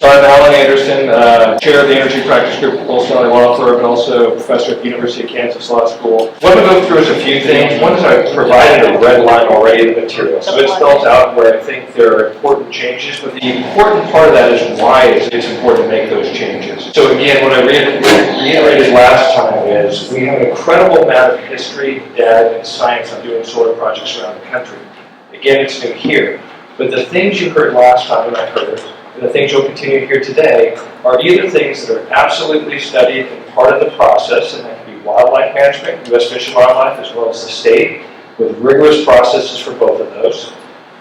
So I'm Alan Anderson, chair of the Energy Practice Group at Polson County Law Firm and also a professor at the University of Kansas Law School. What I'm going to go through is a few things. One is I've provided a red line already in the material, so it spells out where I think there are important changes, but the important part of that is why it's important to make those changes. So again, what I reiterated last time is we have an incredible amount of history, data, and science on doing solar projects around the country. Again, it's new here, but the things you heard last time, and I heard, and the things you'll continue to hear today are either things that are absolutely studied and part of the process, and that can be wildlife management, U.S. Fish and Wildlife, as well as the state, with rigorous processes for both of those.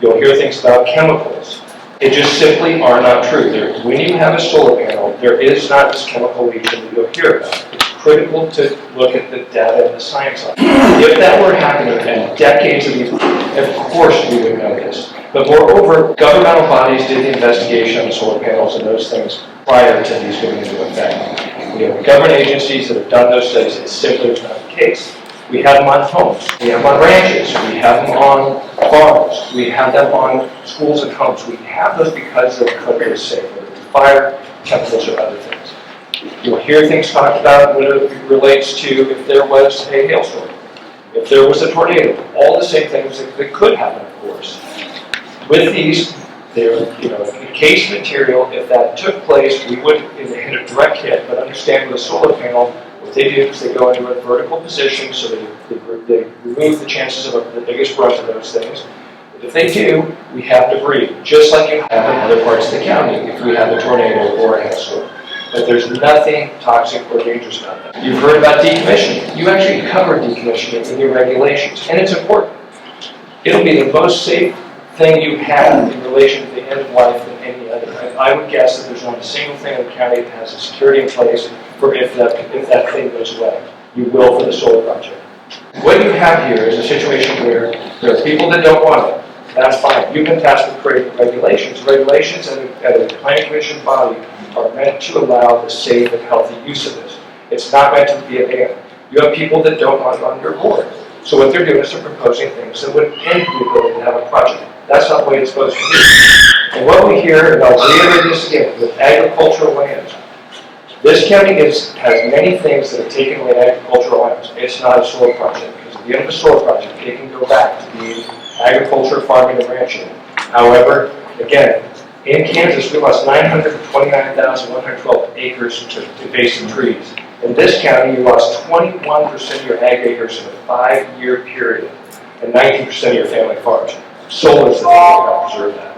You'll hear things about chemicals. They just simply are not true. When you have a solar panel, there is not this chemical leaching that you'll hear about. It's critical to look at the data and the science on it. If that were happening in decades of these, of course we would know this. But moreover, governmental bodies did the investigation on solar panels and those things prior to these going into effect. We have government agencies that have done those studies. It simply is not the case. We have them on homes. We have them on ranches. We have them on farms. We have them on schools and homes. We have those because they're clinically safe, whether it's fire, chemicals, or other things. You'll hear things talked about when it relates to if there was a hailstorm, if there was a tornado, all the same things that could happen, of course. With these, they're encased material. If that took place, we wouldn't hit a direct hit, but understand with a solar panel, what they do is they go into a vertical position so they remove the chances of the biggest brunt of those things. But if they do, we have debris, just like you have in other parts of the county if we have a tornado or a hailstorm. But there's nothing toxic or dangerous about that. You've heard about decommissioning. You actually cover decommissioning in your regulations, and it's important. It'll be the most safe thing you have in relation to the end of life than any other. I would guess that there's not a single thing in the county that has a security in place for if that thing goes away. You will for the solar project. What you have here is a situation where there are people that don't want it. That's fine. You've been tasked with creating regulations. Regulations at a planning commission body are meant to allow the safe and healthy use of this. It's not meant to be a ban. You have people that don't want it on your board. So what they're doing is they're proposing things that would end the ability to have a project. That's not the way it's supposed to be. And what we hear, and I'll reiterate this again, with agricultural lands, this county has many things that have taken away agricultural lands. It's not a solar project, because at the end of a solar project, it can go back to being agriculture, farming, and ranching. However, again, in Kansas, we lost 929,112 acres to invasive trees. In this county, you lost 21% of your ag acres in a 5-year period, and 19% of your family farms. Solar is the thing that helps preserve that.